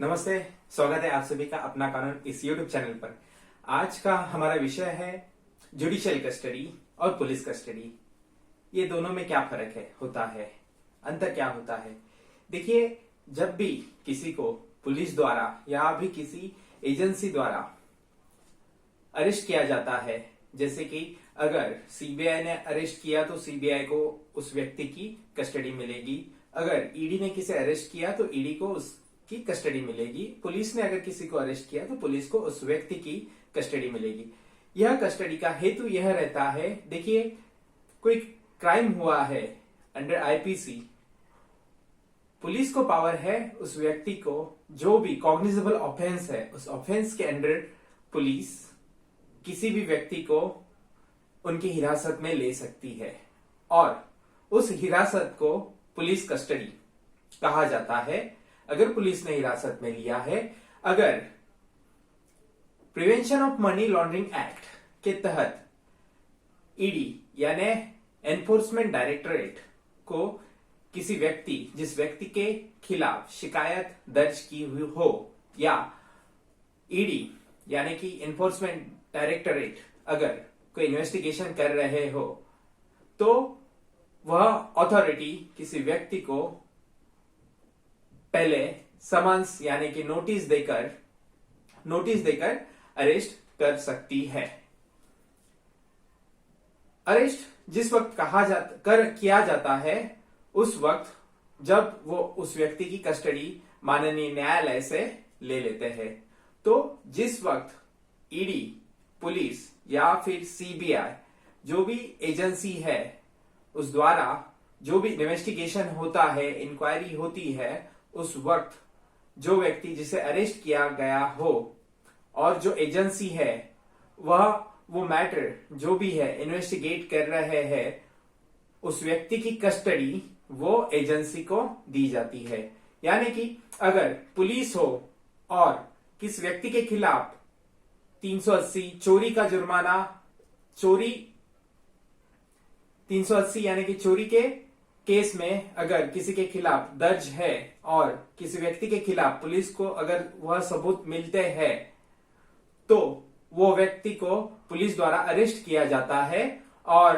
नमस्ते। स्वागत है आप सभी का अपना कानून इस YouTube चैनल पर। आज का हमारा विषय है जुडिशियल कस्टडी और पुलिस कस्टडी। ये दोनों में क्या फर्क होता है, अंतर क्या होता है। देखिए, जब भी किसी को पुलिस द्वारा या भी किसी एजेंसी द्वारा अरेस्ट किया जाता है, जैसे कि अगर सीबीआई ने अरेस्ट किया तो सीबीआई को उस व्यक्ति की कस्टडी मिलेगी, अगर ईडी ने किसे अरेस्ट किया तो ईडी को की कस्टडी मिलेगी, पुलिस ने अगर किसी को अरेस्ट किया तो पुलिस को उस व्यक्ति की कस्टडी मिलेगी। यह कस्टडी का हेतु यह रहता है, देखिए कोई क्राइम हुआ है अंडर आईपीसी, पुलिस को पावर है उस व्यक्ति को जो भी कॉग्निजेबल ऑफेंस है उस ऑफेंस के अंडर पुलिस किसी भी व्यक्ति को उनकी हिरासत में ले सकती है और उस हिरासत को पुलिस कस्टडी कहा जाता है। अगर पुलिस ने हिरासत में लिया है, अगर prevention of money laundering act के तहत ईडी यानी एनफोर्समेंट डायरेक्टरेट को किसी व्यक्ति जिस व्यक्ति के खिलाफ शिकायत दर्ज की हुई हो या ईडी यानी कि एनफोर्समेंट डायरेक्टरेट अगर कोई इन्वेस्टिगेशन कर रहे हो तो वह अथॉरिटी किसी व्यक्ति को पहले समन्स यानी कि नोटिस देकर अरेस्ट कर सकती है। अरेस्ट जिस वक्त किया जाता है उस वक्त जब वो उस व्यक्ति की कस्टडी माननीय न्यायालय से ले लेते हैं। तो जिस वक्त ईडी, पुलिस या फिर सीबीआई जो भी एजेंसी है उस द्वारा जो भी इन्वेस्टिगेशन होता है, इंक्वायरी होती है, उस वक्त जो व्यक्ति जिसे अरेस्ट किया गया हो और जो एजेंसी है वह वो मैटर जो भी है इन्वेस्टिगेट कर रहे हैं, उस व्यक्ति की कस्टडी वो एजेंसी को दी जाती है। यानी कि अगर पुलिस हो और किस व्यक्ति के खिलाफ 380 चोरी का जुर्माना, 380 यानी कि चोरी के केस में अगर किसी के खिलाफ दर्ज है और किसी व्यक्ति के खिलाफ पुलिस को अगर वह सबूत मिलते हैं तो वो व्यक्ति को पुलिस द्वारा अरेस्ट किया जाता है और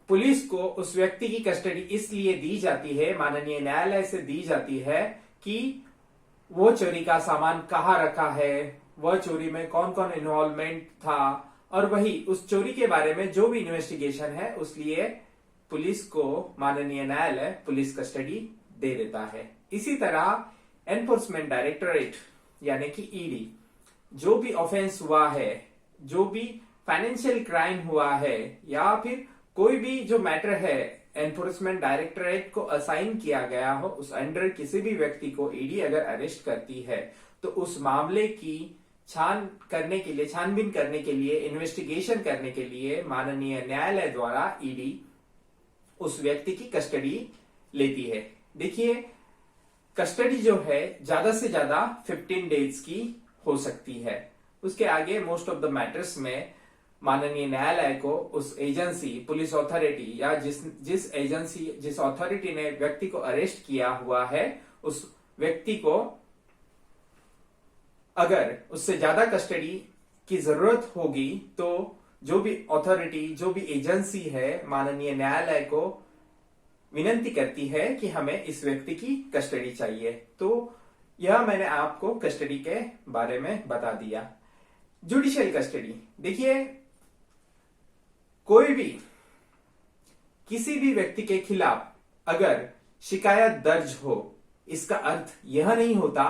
पुलिस को उस व्यक्ति की कस्टडी इसलिए दी जाती है, माननीय न्यायालय से दी जाती है कि वो चोरी का सामान कहाँ रखा है, वह चोरी में कौन कौन इन्वॉल्वमेंट था और वही उस चोरी के बारे में जो भी इन्वेस्टिगेशन है उसलिए पुलिस को माननीय न्यायालय पुलिस कस्टडी दे देता है। इसी तरह एनफोर्समेंट डायरेक्टरेट यानी कि ईडी जो भी ऑफेंस हुआ है, जो भी फाइनेंशियल क्राइम हुआ है या फिर कोई भी जो मैटर है एनफोर्समेंट डायरेक्टरेट को असाइन किया गया हो, उस अंडर किसी भी व्यक्ति को ईडी अगर अरेस्ट करती है तो उस मामले की छानबीन करने के लिए, इन्वेस्टिगेशन करने के लिए माननीय न्यायालय द्वारा ईडी उस व्यक्ति की कस्टडी लेती है। देखिए, कस्टडी जो है ज्यादा से ज्यादा 15 डेज की हो सकती है। उसके आगे मोस्ट ऑफ द मैटर्स में माननीय न्यायालय को उस एजेंसी, पुलिस अथॉरिटी या जिस अथॉरिटी ने व्यक्ति को अरेस्ट किया हुआ है उस व्यक्ति को अगर उससे ज्यादा कस्टडी की जरूरत होगी तो जो भी अथॉरिटी, जो भी एजेंसी है माननीय न्यायालय को विनती करती है कि हमें इस व्यक्ति की कस्टडी चाहिए। तो यह मैंने आपको कस्टडी के बारे में बता दिया। जुडिशियल कस्टडी, देखिए कोई भी किसी भी व्यक्ति के खिलाफ अगर शिकायत दर्ज हो, इसका अर्थ यह नहीं होता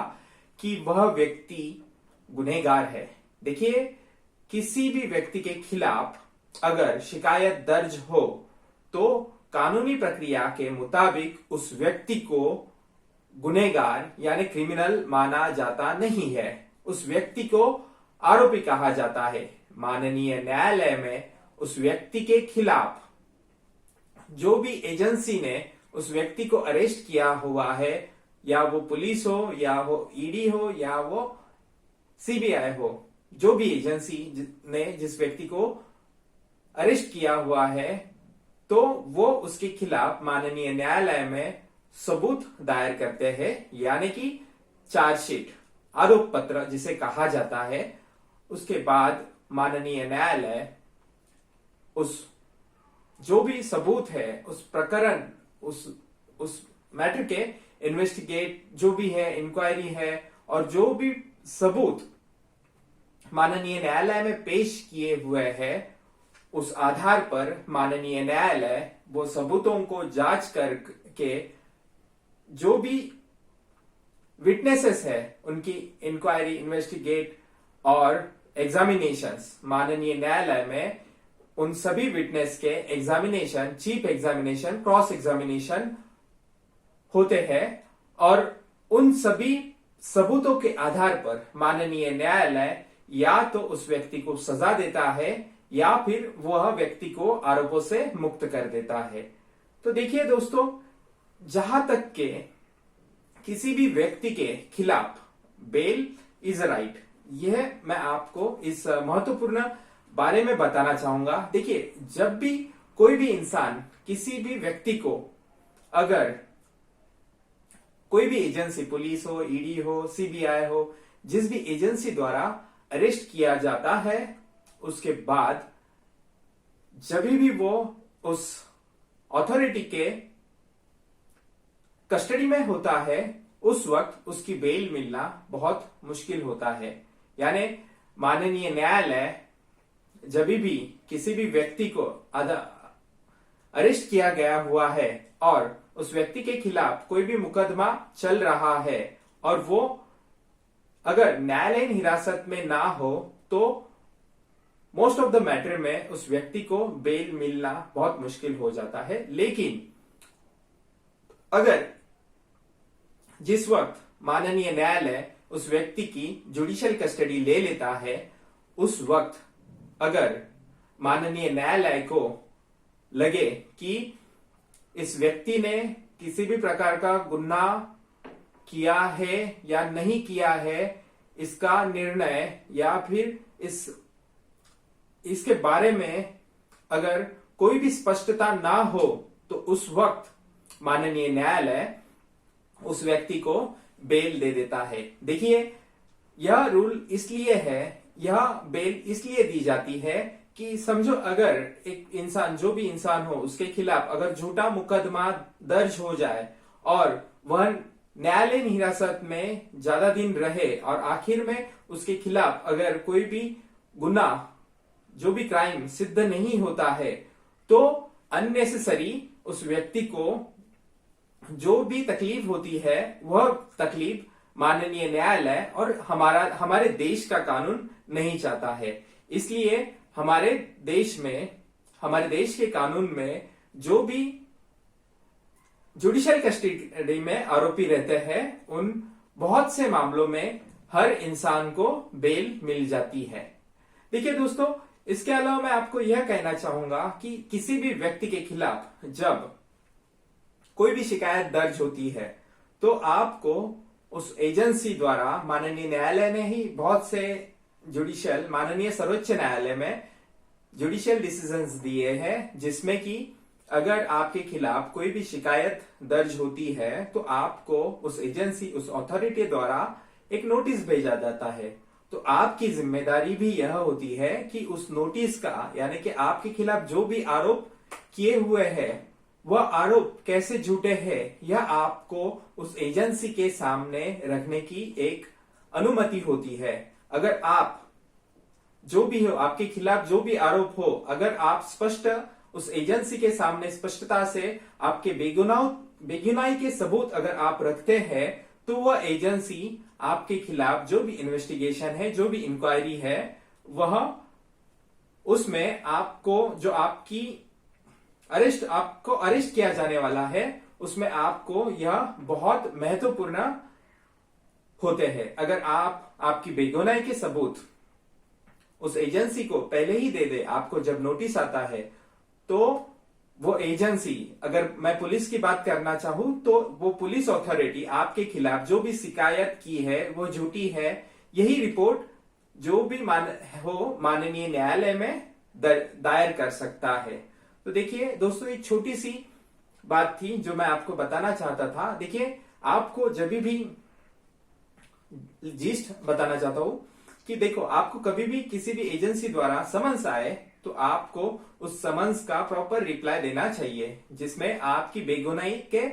कि वह व्यक्ति गुनहगार है। देखिए, किसी भी व्यक्ति के खिलाफ अगर शिकायत दर्ज हो तो कानूनी प्रक्रिया के मुताबिक उस व्यक्ति को गुनहगार यानी क्रिमिनल माना जाता नहीं है, उस व्यक्ति को आरोपी कहा जाता है। माननीय न्यायालय में उस व्यक्ति के खिलाफ जो भी एजेंसी ने उस व्यक्ति को अरेस्ट किया हुआ है, या वो पुलिस हो या वो ईडी हो या वो सीबीआई हो, जो भी एजेंसी ने जिस व्यक्ति को अरेस्ट किया हुआ है तो वो उसके खिलाफ माननीय न्यायालय में सबूत दायर करते हैं, यानी कि चार्जशीट आरोप पत्र जिसे कहा जाता है, उसके बाद माननीय न्यायालय उस जो भी सबूत है, उस प्रकरण, उस मैटर के इन्वेस्टिगेट जो भी है, इंक्वायरी है, और जो भी सबूत माननीय न्यायालय में पेश किए हुए हैं, उस आधार पर माननीय न्यायालय वो सबूतों को जांच करके जो भी विटनेसेस है उनकी इंक्वायरी, इन्वेस्टिगेट और एग्जामिनेशंस, माननीय न्यायालय में उन सभी विटनेस के examination, chief examination, cross examination होते हैं, और उन सभी सबूतों के आधार पर माननीय न्यायालय या तो उस व्यक्ति को सजा देता है या फिर वह व्यक्ति को आरोपों से मुक्त कर देता है। तो देखिए दोस्तों, जहां तक के किसी भी व्यक्ति के खिलाफ बेल इज राइट, यह मैं आपको इस महत्वपूर्ण बारे में बताना चाहूंगा। देखिए, जब भी कोई भी इंसान किसी भी व्यक्ति को, अगर कोई भी एजेंसी, पुलिस हो, ईडी हो, सीबीआई हो, जिस भी एजेंसी द्वारा अरेस्ट किया जाता है, उसके बाद जब भी वो उस अथॉरिटी के कस्टडी में होता है, उस वक्त उसकी बेल मिलना बहुत मुश्किल होता है। यानी माननीय न्यायालय जब भी किसी भी व्यक्ति को अरेस्ट किया गया हुआ है और उस व्यक्ति के खिलाफ कोई भी मुकदमा चल रहा है और वो अगर न्यायालयीन हिरासत में ना हो, तो मोस्ट ऑफ द मैटर में उस व्यक्ति को बेल मिलना बहुत मुश्किल हो जाता है। लेकिन अगर जिस वक्त माननीय न्यायालय उस व्यक्ति की जुडिशियल कस्टडी ले लेता है, उस वक्त अगर माननीय न्यायालय को लगे कि इस व्यक्ति ने किसी भी प्रकार का गुनाह किया है या नहीं किया है, इसका निर्णय या फिर इसके बारे में अगर कोई भी स्पष्टता ना हो, तो उस वक्त माननीय न्यायालय उस व्यक्ति को बेल दे देता है। देखिए, यह रूल इसलिए है, यह बेल इसलिए दी जाती है कि समझो अगर एक इंसान, जो भी इंसान हो, उसके खिलाफ अगर झूठा मुकदमा दर्ज हो जाए और वह न्यायालयीन हिरासत में ज्यादा दिन रहे और आखिर में उसके खिलाफ अगर कोई भी गुनाह, जो भी क्राइम सिद्ध नहीं होता है, तो अननेसेसरी उस व्यक्ति को जो भी तकलीफ होती है, वह तकलीफ माननीय न्यायालय और हमारे देश का कानून नहीं चाहता है। इसलिए हमारे देश के कानून में जो भी जुडिशियल कस्टडी में आरोपी रहते हैं, उन बहुत से मामलों में हर इंसान को बेल मिल जाती है। देखिए दोस्तों, इसके अलावा मैं आपको यह कहना चाहूंगा कि किसी भी व्यक्ति के खिलाफ जब कोई भी शिकायत दर्ज होती है, तो आपको उस एजेंसी द्वारा, माननीय न्यायालय ने ही बहुत से माननीय सर्वोच्च न्यायालय में जुडिशियल डिसीजंस दिए हैं, जिसमें कि अगर आपके खिलाफ कोई भी शिकायत दर्ज होती है, तो आपको उस एजेंसी, उस अथॉरिटी द्वारा एक नोटिस भेजा जाता है। तो आपकी जिम्मेदारी भी यह होती है कि उस नोटिस का, यानी कि आपके खिलाफ जो भी आरोप किए हुए हैं, वह आरोप कैसे झूठे हैं, यह आपको उस एजेंसी के सामने रखने की एक अनुमति होती है। अगर आप जो भी हो, आपके खिलाफ जो भी आरोप हो, अगर आप स्पष्ट उस एजेंसी के सामने स्पष्टता से आपके बेगुनाही के सबूत अगर आप रखते हैं, तो वह एजेंसी आपके खिलाफ जो भी इन्वेस्टिगेशन है, जो भी इंक्वायरी है, वह उसमें आपको जो आपको अरेस्ट किया जाने वाला है, उसमें आपको यह बहुत महत्वपूर्ण होते हैं। अगर आपकी बेगुनाही के सबूत उस एजेंसी को पहले ही दे दे, आपको जब नोटिस आता है, तो वो एजेंसी, अगर मैं पुलिस की बात करना चाहूं, तो वो पुलिस अथॉरिटी आपके खिलाफ जो भी शिकायत की है वो झूठी है, यही रिपोर्ट जो भी माननीय न्यायालय में दायर कर सकता है। तो देखिए दोस्तों, एक छोटी सी बात थी जो मैं आपको बताना चाहता था। देखिए, आपको जब भी जीस्ट बताना चाहता हूं कि देखो, आपको कभी भी किसी भी एजेंसी द्वारा समन्स आए तो आपको उस समन्स का प्रॉपर रिप्लाई देना चाहिए, जिसमें आपकी बेगुनाही के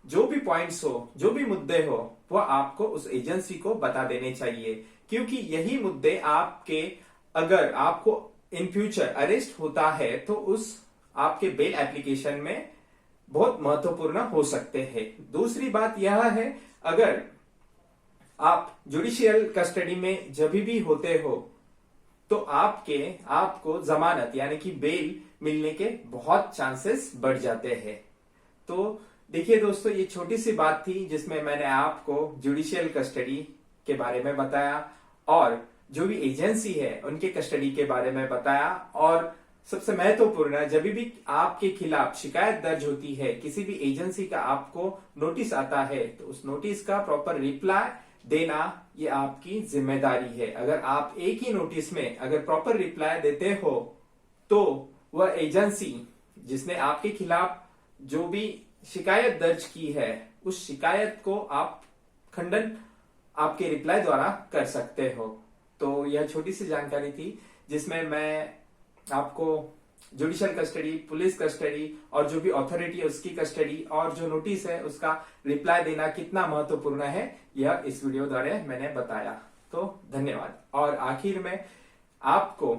जो भी पॉइंट्स हो, जो भी मुद्दे हो, वो आपको उस एजेंसी को बता देने चाहिए। क्योंकि यही मुद्दे आपके, अगर आपको इन फ्यूचर अरेस्ट होता है तो उस आपके बेल एप्लीकेशन में बहुत महत्वपूर्ण हो सकते हैं। दूसरी बात यह है, अगर आप जुडिशियल कस्टडी में जब भी होते हो तो आपको जमानत यानी कि बेल मिलने के बहुत चांसेस बढ़ जाते हैं। तो देखिए दोस्तों, ये छोटी सी बात थी जिसमें मैंने आपको जुडिशियल कस्टडी के बारे में बताया और जो भी एजेंसी है उनके कस्टडी के बारे में बताया। और सबसे महत्वपूर्ण, जब भी आपके खिलाफ शिकायत दर्ज होती है, किसी भी एजेंसी का आपको नोटिस आता है, तो उस नोटिस का प्रॉपर रिप्लाई देना ये आपकी जिम्मेदारी है। अगर आप एक ही नोटिस में अगर प्रॉपर रिप्लाई देते हो तो वह एजेंसी जिसने आपके खिलाफ जो भी शिकायत दर्ज की है, उस शिकायत को आप खंडन आपके रिप्लाई द्वारा कर सकते हो। तो यह छोटी सी जानकारी थी जिसमें मैं आपको जुडिशियल कस्टडी, पुलिस कस्टडी और जो भी अथॉरिटी है उसकी कस्टडी और जो नोटिस है उसका रिप्लाई देना कितना महत्वपूर्ण है, यह इस वीडियो द्वारा मैंने बताया। तो धन्यवाद। और आखिर में आपको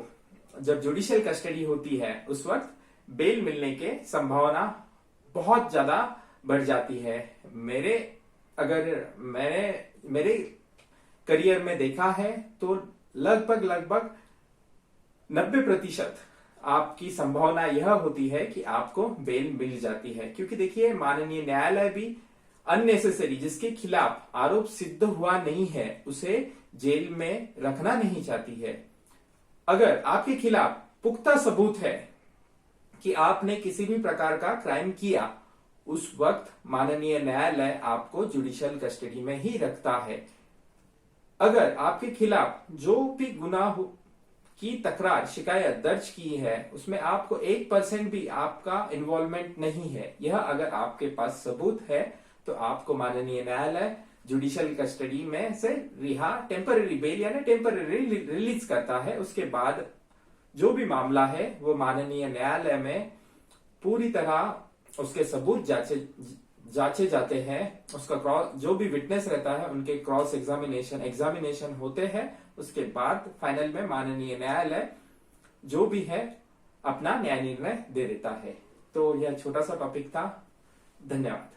जब जुडिशियल कस्टडी होती है उस वक्त बेल मिलने के संभावना बहुत ज्यादा बढ़ जाती है। मेरे करियर में देखा है तो लगभग 90% आपकी संभावना यह होती है कि आपको बेल मिल जाती है। क्योंकि देखिए, माननीय न्यायालय भी अननेसेसरी, जिसके खिलाफ आरोप सिद्ध हुआ नहीं है, उसे जेल में रखना नहीं चाहती है। अगर आपके खिलाफ पुख्ता सबूत है कि आपने किसी भी प्रकार का क्राइम किया, उस वक्त माननीय न्यायालय आपको जुडिशियल कस्टडी में ही रखता है। अगर आपके खिलाफ जो भी गुनाह की तकरार, शिकायत दर्ज की है, उसमें आपको 1% भी आपका इन्वॉल्वमेंट नहीं है, यह अगर आपके पास सबूत है, तो आपको माननीय न्यायालय जुडिशियल कस्टडी में से टेम्पररी बेल यानी टेम्पररी रिलीज करता है। उसके बाद जो भी मामला है वो माननीय न्यायालय में पूरी तरह उसके सबूत जांचे जाते हैं। उसका जो भी विटनेस रहता है उनके क्रॉस एग्जामिनेशन होते हैं। उसके बाद फाइनल में माननीय न्यायालय जो भी है अपना न्याय निर्णय दे देता है। तो यह छोटा सा टॉपिक था। धन्यवाद।